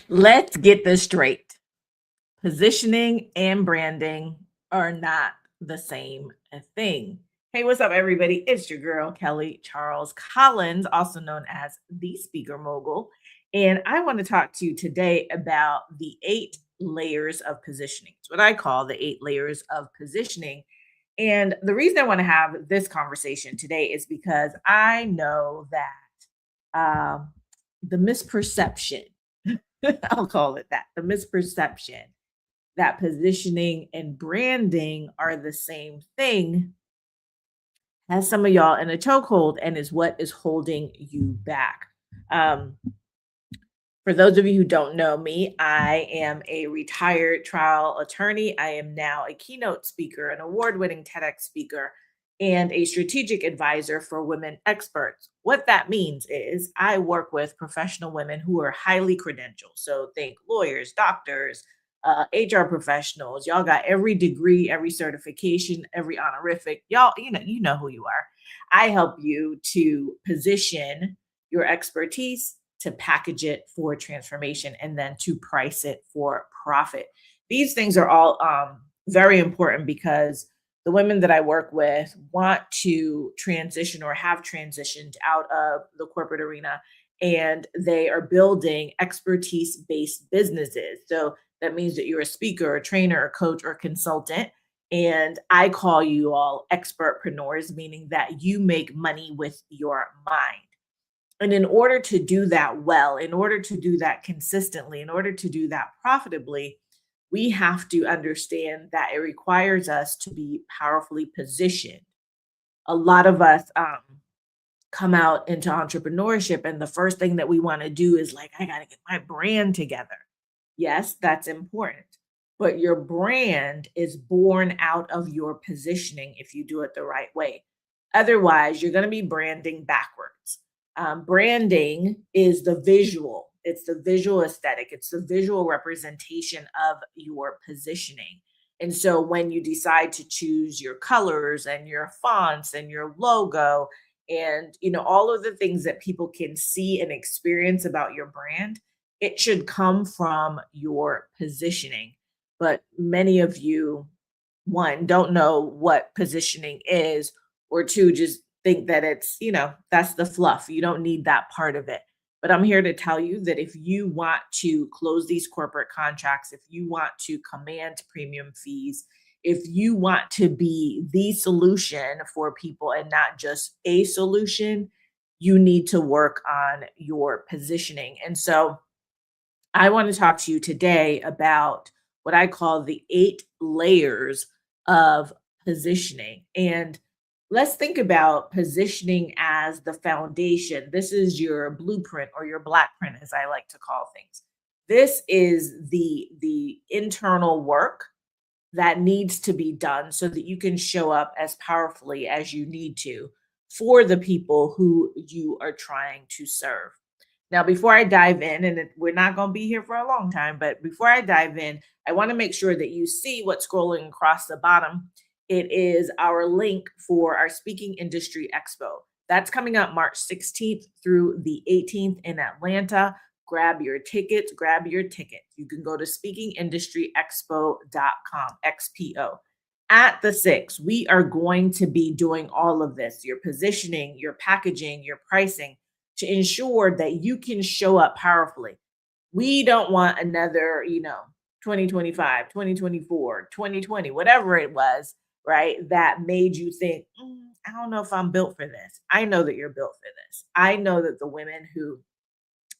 Let's get this straight. Positioning and branding are not the same thing. Hey, what's up, everybody? It's your girl, Kelly Charles Collins, also known as the Speaker Mogul. And I want to talk to you today about the 8 layers of positioning. It's what I call the 8 layers of positioning. And the reason I want to have this conversation today is because I know that the misperception, I'll call it that, the misperception that positioning and branding are the same thing has some of y'all in a chokehold and is what is holding you back. Um, for those of you who don't know me, I am a retired trial attorney. I am now a keynote speaker, an award winning TEDx speaker, and a strategic advisor for women experts. What that means is I work with professional women who are highly credentialed. So think lawyers, doctors, HR professionals. Y'all got every degree, every certification, every honorific. Y'all, you know who you are. I help you to position your expertise, to package it for transformation, and then to price it for profit. These things are all very important because the women that I work with want to transition or have transitioned out of the corporate arena, and they are building expertise based businesses. So that means that you're a speaker, a trainer, a coach, or consultant. And I call you all expertpreneurs, meaning that you make money with your mind. And in order to do that well, in order to do that consistently, in order to do that profitably, we have to understand that it requires us to be powerfully positioned. A lot of us come out into entrepreneurship, and the first thing that we want to do is like, I got to get my brand together. Yes, that's important. But your brand is born out of your positioning if you do it the right way. Otherwise, you're going to be branding backwards. Branding is the visual, it's the visual aesthetic, it's the visual representation of your positioning. And so when you decide to choose your colors and your fonts and your logo and all of the things that people can see and experience about your brand, it should come from your positioning. But many of you, one, don't know what positioning is, or two, just think that that's the fluff. You don't need that part of it. But I'm here to tell you that if you want to close these corporate contracts, if you want to command premium fees, if you want to be the solution for people and not just a solution, you need to work on your positioning. And so I want to talk to you today about what I call the 8 layers of positioning. And let's think about positioning as the foundation. This is your blueprint or your black print, as I like to call things. This is the internal work that needs to be done so that you can show up as powerfully as you need to for the people who you are trying to serve. Now, before I dive in, and we're not going to be here for a long time, but before I dive in, I want to make sure that you see what's scrolling across the bottom. It is our link for our Speaking Industry Expo. That's coming up March 16th through the 18th in Atlanta. Grab your tickets, grab your ticket. You can go to speakingindustryexpo.com, XPO. At the 6, we are going to be doing all of this, your positioning, your packaging, your pricing, to ensure that you can show up powerfully. We don't want another, 2025, 2024, 2020, whatever it was, right? That made you think, I don't know if I'm built for this. I know that you're built for this. I know that the women who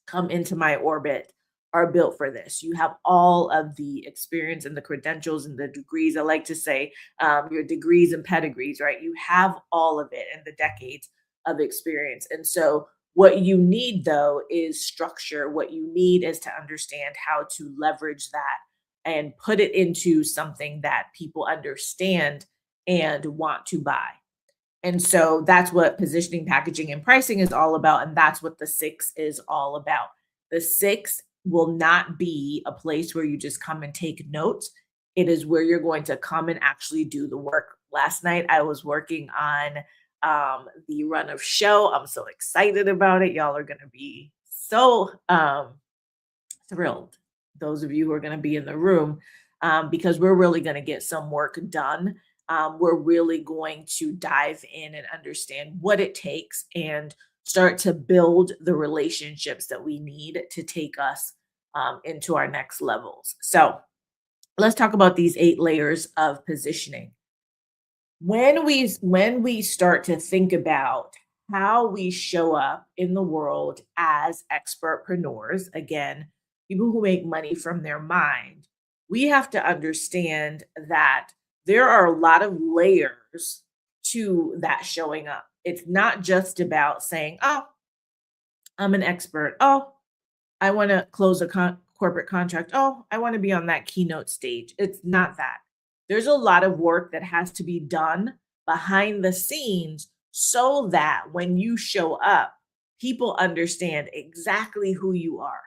come into my orbit are built for this. You have all of the experience and the credentials and the degrees. I like to say your degrees and pedigrees, right? You have all of it and the decades of experience. And so what you need, though, is structure. What you need is to understand how to leverage that and put it into something that people understand and want to buy. And so that's what positioning, packaging, and pricing is all about. And that's what the 6 is all about. The 6 will not be a place where you just come and take notes. It is where you're going to come and actually do the work. Last night, I was working on the run of show. I'm so excited about it. Y'all are going to be so thrilled, those of you who are going to be in the room, because we're really going to get some work done. We're really going to dive in and understand what it takes and start to build the relationships that we need to take us into our next levels. So let's talk about these 8 layers of positioning. When we start to think about how we show up in the world as expertpreneurs, again, people who make money from their mind, we have to understand that there are a lot of layers to that showing up. It's not just about saying, "Oh, I'm an expert. Oh, I want to close a corporate contract. Oh, I want to be on that keynote stage." It's not that. There's a lot of work that has to be done behind the scenes so that when you show up, people understand exactly who you are.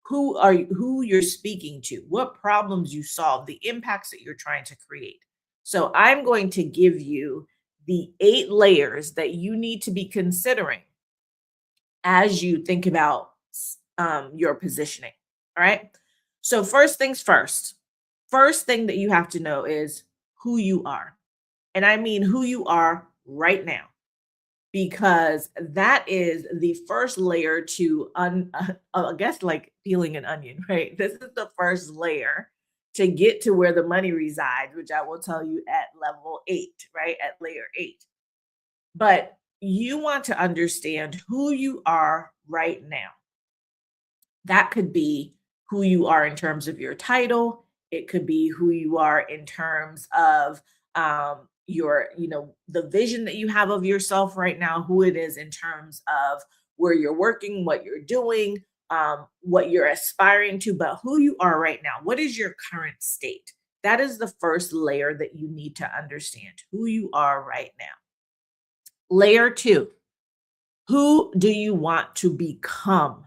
Who you're speaking to, what problems you solve, the impacts that you're trying to create. So I'm going to give you the 8 layers that you need to be considering as you think about your positioning. All right. So, first things first, first thing that you have to know is who you are. And I mean who you are right now, because that is the first layer to, I guess, like peeling an onion, right? This is the first layer to get to where the money resides, which I will tell you at level 8, right? At layer 8. But you want to understand who you are right now. That could be who you are in terms of your title. It could be who you are in terms of the vision that you have of yourself right now, who it is in terms of where you're working, what you're doing, what you're aspiring to, but who you are right now. What is your current state? That is the first layer that you need to understand who you are right now. Layer 2, who do you want to become?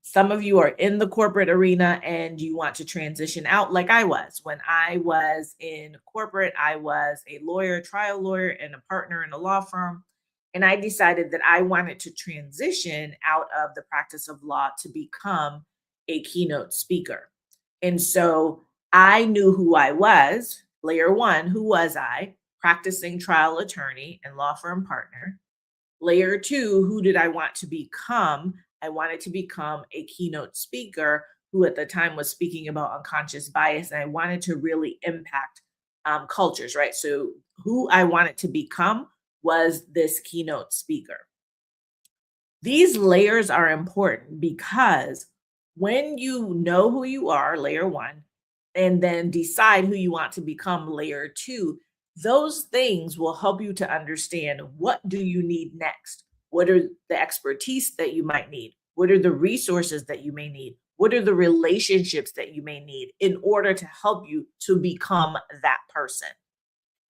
Some of you are in the corporate arena and you want to transition out, like I was. When I was in corporate, I was a lawyer, trial lawyer, and a partner in a law firm. And I decided that I wanted to transition out of the practice of law to become a keynote speaker. And so I knew who I was. Layer 1, who was I? Practicing trial attorney and law firm partner. Layer 2, who did I want to become? I wanted to become a keynote speaker who at the time was speaking about unconscious bias, and I wanted to really impact cultures, right? So, who I wanted to become was this keynote speaker. These layers are important because when you know who you are, layer 1, and then decide who you want to become, layer 2, those things will help you to understand what do you need next? What are the expertise that you might need? What are the resources that you may need? What are the relationships that you may need in order to help you to become that person?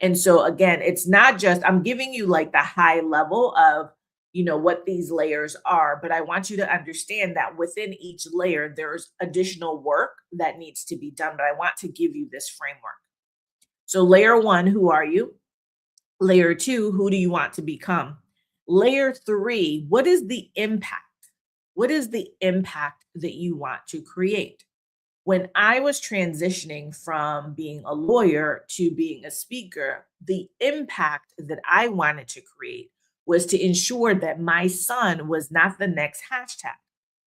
And so again, it's not just I'm giving you like the high level of, what these layers are, but I want you to understand that within each layer there's additional work that needs to be done, but I want to give you this framework. So layer 1, who are you? Layer 2, who do you want to become? Layer 3, what is the impact? What is the impact that you want to create? When I was transitioning from being a lawyer to being a speaker, the impact that I wanted to create was to ensure that my son was not the next hashtag.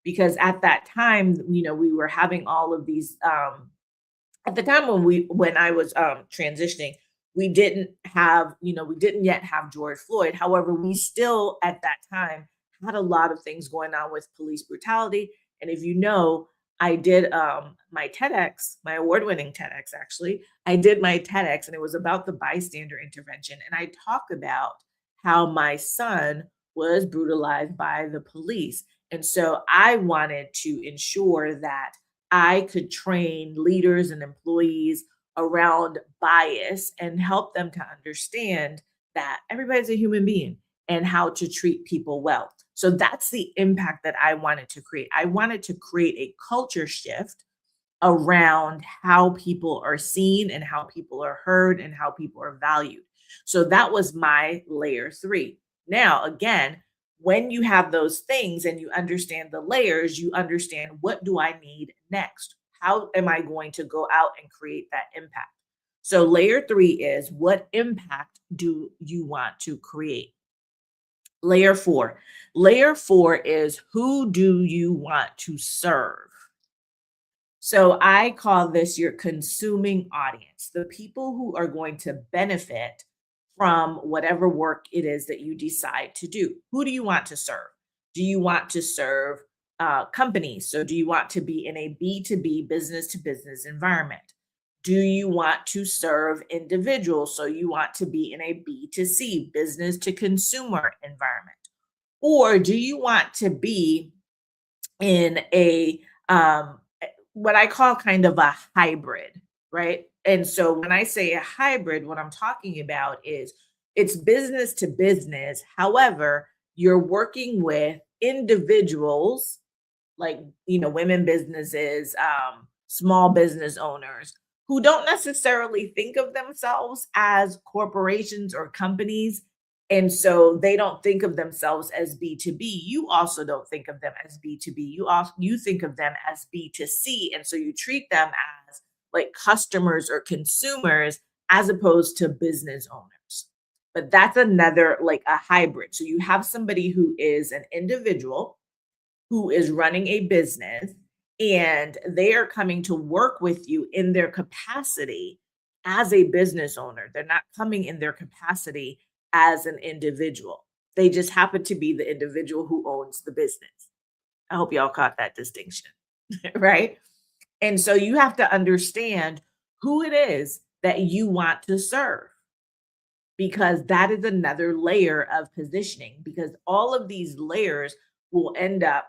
Because at that time, we were having all of these at the time when I was transitioning, we didn't yet have George Floyd. However, we still at that time had a lot of things going on with police brutality. And if you know, I did my TEDx, my award-winning TEDx actually. I did my TEDx and it was about the bystander intervention. And I talked about how my son was brutalized by the police. And so I wanted to ensure that I could train leaders and employees around bias and help them to understand that everybody's a human being and how to treat people well. So that's the impact that I wanted to create. I wanted to create a culture shift around how people are seen and how people are heard and how people are valued. So that was my layer 3. Now, again, When you have those things and you understand the layers, you understand, what do I need next? How am I going to go out and create that impact? So layer 3 is, what impact do you want to create? Layer 4. Layer 4 is, who do you want to serve? So I call this your consuming audience, the people who are going to benefit from whatever work it is that you decide to do. Who do you want to serve? Do you want to serve companies? So do you want to be in a B2B, business to business environment? Do you want to serve individuals? So you want to be in a B2C, business to consumer environment? Or do you want to be in a what I call kind of a hybrid, right? And so when I say a hybrid, what I'm talking about is, it's business to business. However, you're working with individuals, like, women businesses, small business owners, who don't necessarily think of themselves as corporations or companies. And so they don't think of themselves as B2B. You also don't think of them as B2B. You think of them as B2C. And so you treat them as like customers or consumers, as opposed to business owners. But that's another, like, a hybrid. So you have somebody who is an individual who is running a business, and they are coming to work with you in their capacity as a business owner. They're not coming in their capacity as an individual. They just happen to be the individual who owns the business. I hope y'all caught that distinction, right? And so you have to understand who it is that you want to serve, because that is another layer of positioning, because all of these layers will end up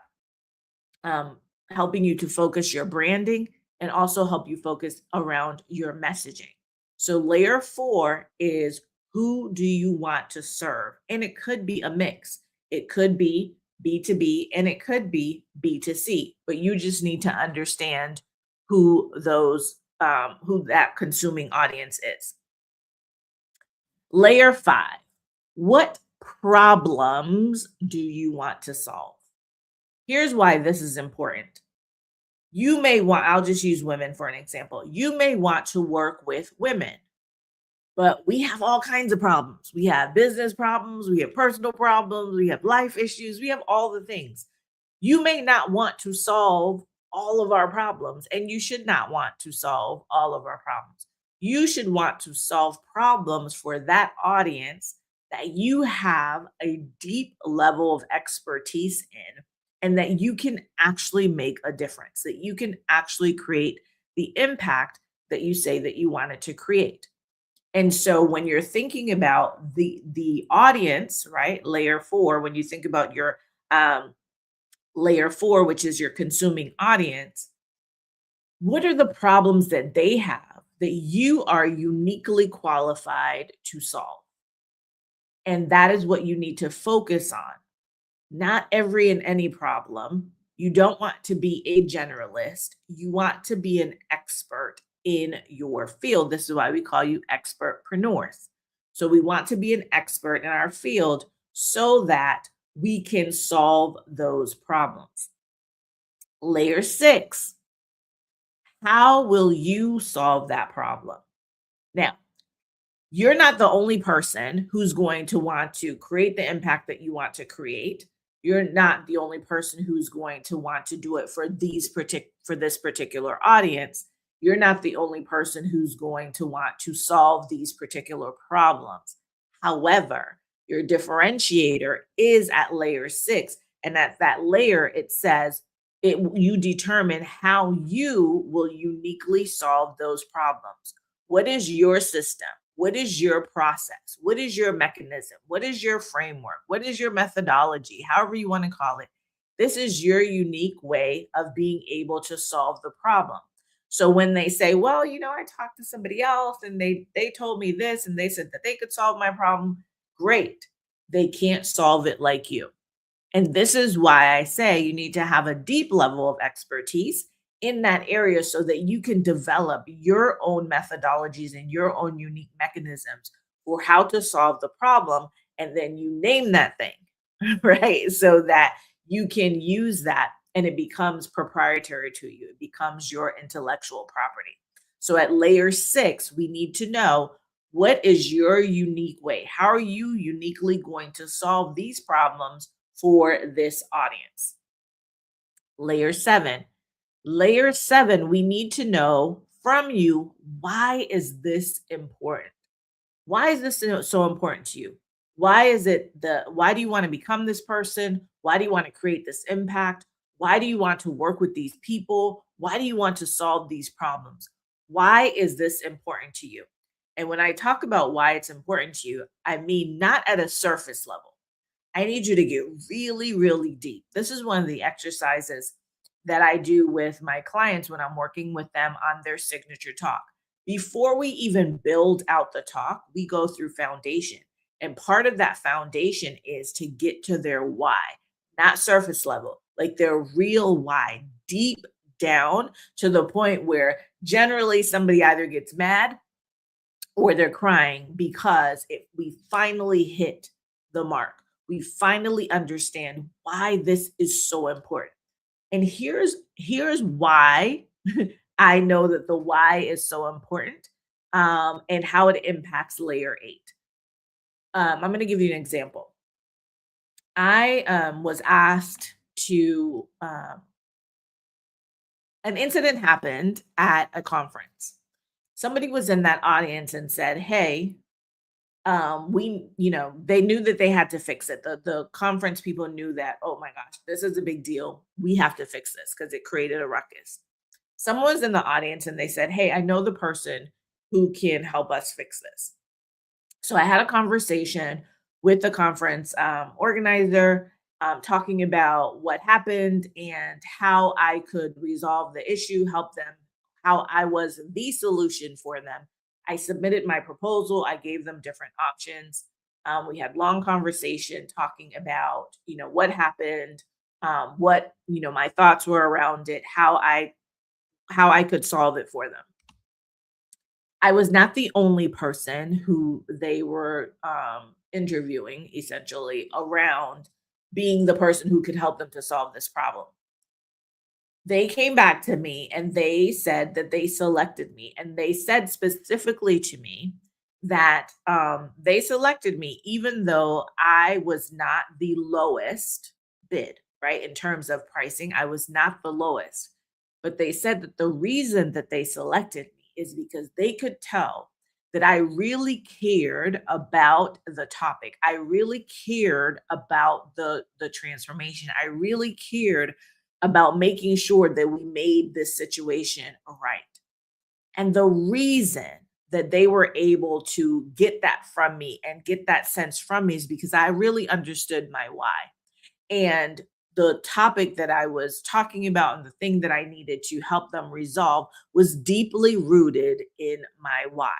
um, helping you to focus your branding and also help you focus around your messaging. So, layer 4 is, who do you want to serve? And it could be a mix. It could be B2B and it could be B2C, but you just need to understand who that consuming audience is. Layer 5, what problems do you want to solve? Here's why this is important. I'll just use women for an example. You may want to work with women, but we have all kinds of problems. We have business problems, we have personal problems, we have life issues, we have all the things. You may not want to solve all of our problems, and you should not want to solve all of our problems. You should want to solve problems for that audience that you have a deep level of expertise in, and that you can actually make a difference, that you can actually create the impact that you say that you wanted to create. And so when you're thinking about the audience, right? Layer 4, when you think about your layer 4, which is your consuming audience, what are the problems that they have that you are uniquely qualified to solve? And that is what you need to focus on. Not every and any problem. You don't want to be a generalist. You want to be an expert in your field. This is why we call you expertpreneurs. So we want to be an expert in our field so that we can solve those problems. Layer 6, how will you solve that problem? Now, you're not the only person who's going to want to create the impact that you want to create. You're not the only person who's going to want to do it for this particular audience. You're not the only person who's going to want to solve these particular problems. However, your differentiator is at layer 6, and at that layer it says you determine how you will uniquely solve those problems. What is your system? What is your process? What is your mechanism? What is your framework? What is your methodology? However you want to call it. This is your unique way of being able to solve the problem. So when they say, well, I talked to somebody else and they told me this and they said that they could solve my problem, great. They can't solve it like you. And this is why I say you need to have a deep level of expertise in that area so that you can develop your own methodologies and your own unique mechanisms for how to solve the problem. And then you name that thing. right? So that you can use that and it becomes proprietary to you. It becomes your intellectual property. So at layer 6, we need to know what is your unique way? How are you uniquely going to solve these problems for this audience? Layer 7. Layer 7, we need to know from you, why is this important? Why is this so important to you? Why do you want to become this person? Why do you want to create this impact? Why do you want to work with these people? Why do you want to solve these problems? Why is this important to you? And when I talk about why it's important to you, I mean not at a surface level. I need you to get really, really deep. This is one of the exercises that I do with my clients when I'm working with them on their signature talk. Before we even build out the talk, we go through foundation. And part of that foundation is to get to their why, not surface level, like their real why, deep down to the point where generally somebody either gets mad or they're crying because we finally hit the mark. We finally understand why this is so important. And here's why I know that the why is so important, and how it impacts layer 8. I'm going to give you an example. I was asked to. An incident happened at a conference. Somebody was in that audience and said, "Hey, they knew that they had to fix it. The conference people knew that, oh my gosh, this is a big deal. We have to fix this because it created a ruckus." Someone was in the audience and they said, "Hey, I know the person who can help us fix this." So I had a conversation with the conference organizer, talking about what happened and how I could resolve the issue, help them, how I was the solution for them. I submitted my proposal. I gave them different options. We had long conversation talking about, what happened, what my thoughts were around it, how I could solve it for them. I was not the only person who they were, interviewing essentially around being the person who could help them to solve this problem. They came back to me and they said that they selected me, and they said specifically to me that, they selected me even though I was not the lowest bid, right? In terms of pricing, I was not the lowest. But they said that the reason that they selected me is because they could tell that I really cared about the topic. I really cared about the transformation. I really cared about making sure that we made this situation right. And the reason that they were able to get that from me and get that sense from me is because I really understood my why. And the topic that I was talking about and the thing that I needed to help them resolve was deeply rooted in my why.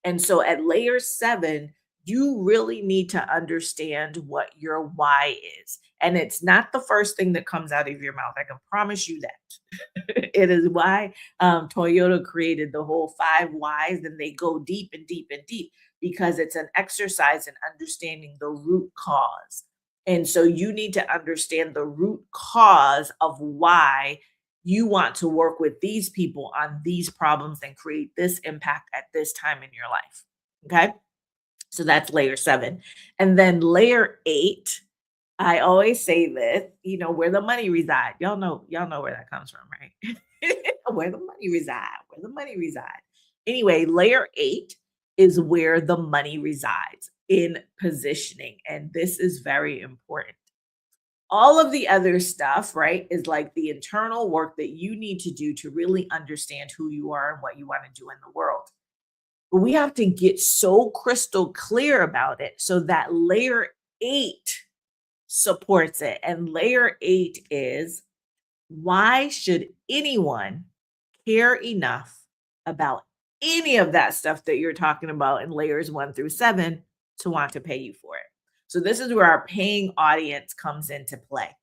And so at layer 7, you really need to understand what your why is. And it's not the first thing that comes out of your mouth. I can promise you that. It is why Toyota created the whole 5 whys, and they go deep and deep and deep because it's an exercise in understanding the root cause. And so you need to understand the root cause of why you want to work with these people on these problems and create this impact at this time in your life. Okay. So that's layer 7. And then layer 8, I always say this, where the money reside. Y'all know where that comes from, right? Where the money reside, where the money reside. Anyway, layer 8 is where the money resides in positioning. And this is very important. All of the other stuff, right, is like the internal work that you need to do to really understand who you are and what you want to do in the world. But we have to get so crystal clear about it so that layer 8 supports it. And layer 8 is, why should anyone care enough about any of that stuff that you're talking about in layers 1 through 7 to want to pay you for it? So this is where our paying audience comes into play.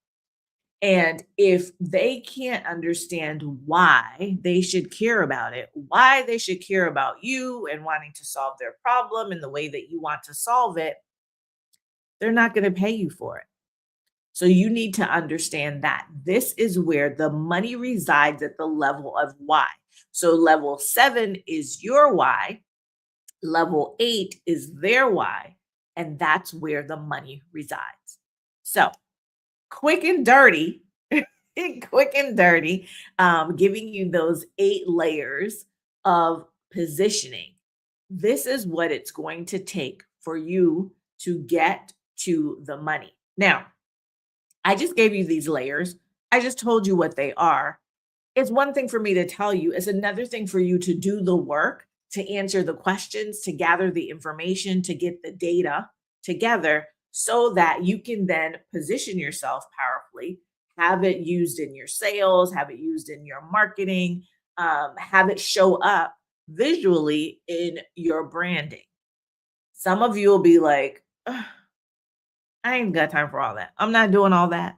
And if they can't understand why they should care about it, why they should care about you and wanting to solve their problem in the way that you want to solve it, they're not going to pay you for it. So you need to understand that this is where the money resides at the level of why. So level 7 is your why, level 8 is their why, and that's where the money resides. So quick and dirty, quick and dirty, giving you those 8 layers of positioning. This is what it's going to take for you to get to the money. Now, I just gave you these layers. I just told you what they are. It's one thing for me to tell you, it's another thing for you to do the work, to answer the questions, to gather the information, to get the data together so that you can then position yourself powerfully, have it used in your sales, have it used in your marketing, have it show up visually in your branding. Some of you will be like, "Ugh, I ain't got time for all that. I'm not doing all that."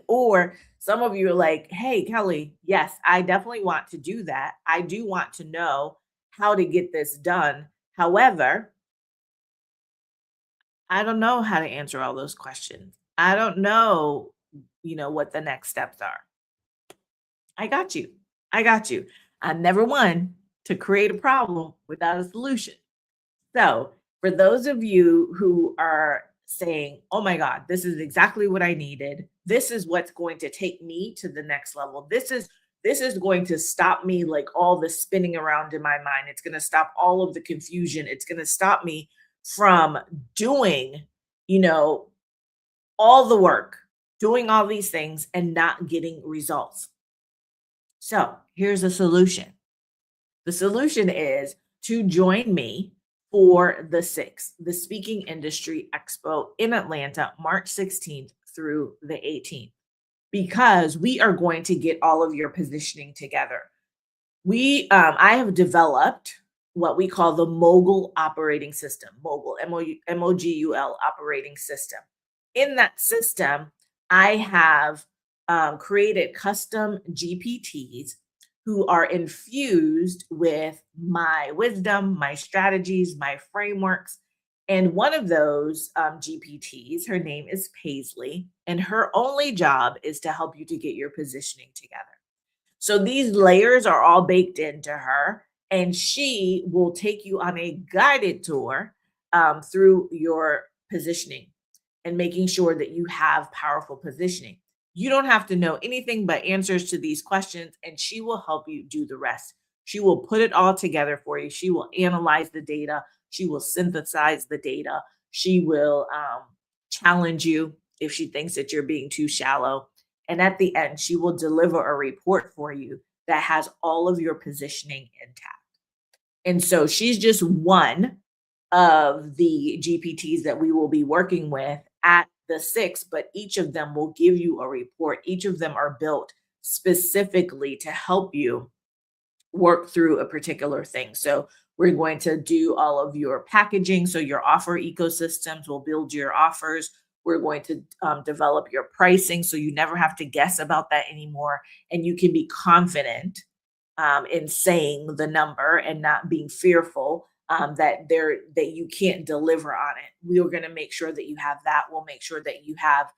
Or some of you are like, hey, Kelly, yes, I definitely want to do that. I do want to know how to get this done. However, I don't know how to answer all those questions. I don't know, what the next steps are. I got you. I got you. I'm never one to create a problem without a solution. So, for those of you who are saying, "Oh my god, this is exactly what I needed. This is what's going to take me to the next level. This is going to stop me like all the spinning around in my mind. It's going to stop all of the confusion. It's going to stop me from doing, you know, all the work, doing all these things and not getting results." So, here's a solution. The solution is to join me for the 6th, the Speaking Industry Expo in Atlanta, March 16th through the 18th, because we are going to get all of your positioning together. I have developed what we call the Mogul operating system, Mogul, Mogul operating system. In that system, I have created custom GPTs who are infused with my wisdom, my strategies, my frameworks. And one of those GPTs, her name is Paisley, and her only job is to help you to get your positioning together. So these layers are all baked into her, and she will take you on a guided tour through your positioning and making sure that you have powerful positioning. You don't have to know anything but answers to these questions, and she will help you do the rest. She will put it all together for you. She will analyze the data. She will synthesize the data. She will challenge you if she thinks that you're being too shallow. And at the end, she will deliver a report for you that has all of your positioning intact. And so she's just one of the GPTs that we will be working with at the 6, but each of them will give you a report. Each of them are built specifically to help you work through a particular thing. So we're going to do all of your packaging. So your offer ecosystems will build your offers. We're going to develop your pricing so you never have to guess about that anymore. And you can be confident in saying the number and not being fearful that you can't deliver on it. We are going to make sure that you have that. We'll make sure that you have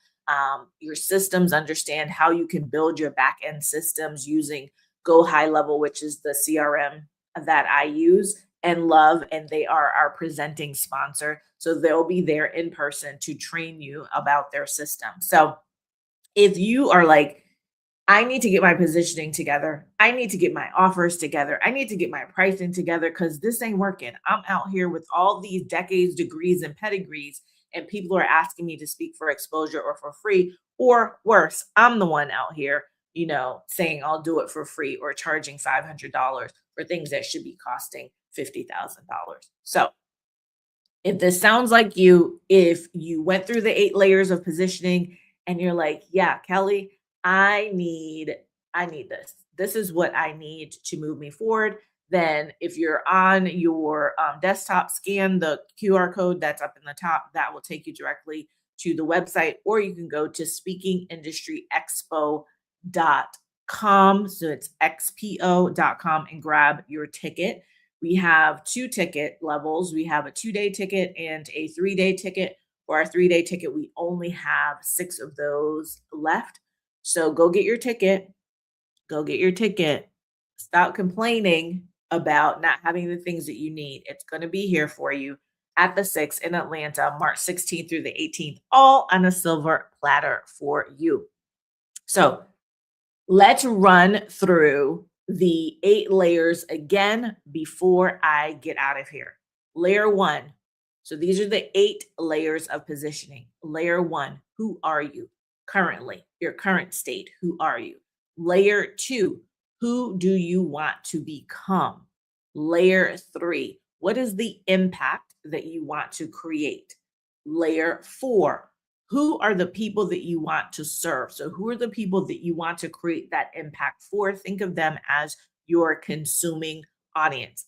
your systems, understand how you can build your back end systems using Go High Level, which is the CRM that I use and love, and they are our presenting sponsor. So they'll be there in person to train you about their system. So if you are like, I need to get my positioning together. I need to get my offers together. I need to get my pricing together because this ain't working. I'm out here with all these decades, degrees, and pedigrees, and people are asking me to speak for exposure or for free, or worse, I'm the one out here, saying I'll do it for free or charging $500 for things that should be costing $50,000. So if this sounds like you, if you went through the 8 layers of positioning and you're like, yeah, Kelly, I need this. This is what I need to move me forward. Then if you're on your desktop, scan the QR code that's up in the top. That will take you directly to the website, or you can go to speakingindustryexpo.com. So it's xpo.com and grab your ticket. We have 2 ticket levels. We have a 2-day ticket and a 3-day ticket. For our 3-day ticket, we only have 6 of those left. So go get your ticket. Go get your ticket. Stop complaining about not having the things that you need. It's going to be here for you at the 6 in Atlanta, March 16th through the 18th, all on a silver platter for you. So let's run through the 8 layers again before I get out of here. Layer 1. So these are the 8 layers of positioning. Layer 1, who are you currently? Your current state, who are you? Layer 2, who do you want to become? Layer 3, what is the impact that you want to create? Layer 4, who are the people that you want to serve? So, who are the people that you want to create that impact for? Think of them as your consuming audience.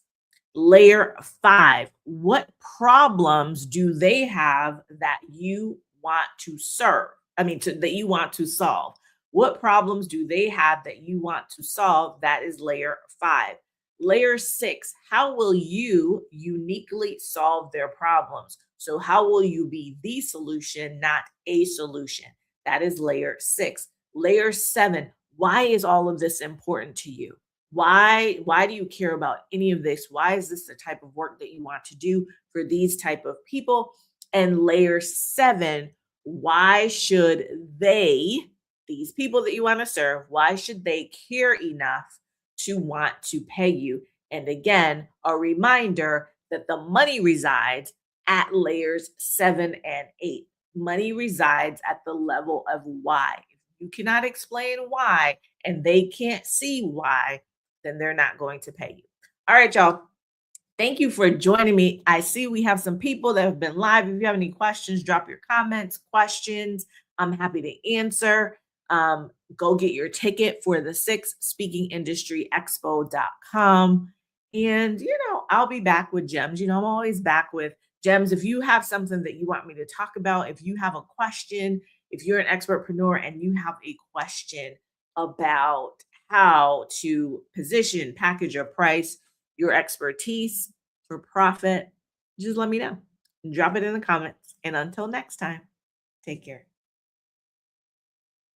Layer 5, what problems do they have that you want to serve? That you want to solve. What problems do they have that you want to solve? That is layer 5. Layer 6, how will you uniquely solve their problems? So, how will you be the solution, not a solution? That is layer 6. Layer 7, why is all of this important to you? Why do you care about any of this? Why is this the type of work that you want to do for these type of people? And layer 7, why should they, these people that you want to serve, why should they care enough to want to pay you? And again, a reminder that the money resides at layers 7 and 8. Money resides at the level of why. If you cannot explain why and they can't see why, then they're not going to pay you. All right, y'all. Thank you for joining me. I see we have some people that have been live. If you have any questions, drop your comments, questions. I'm happy to answer. Go get your ticket for the 6th, speakingindustryexpo.com. And, I'll be back with gems. I'm always back with gems. If you have something that you want me to talk about, if you have a question, if you're an expertpreneur and you have a question about how to position, package, or price your expertise for profit, just let me know. Drop it in the comments. And until next time, take care.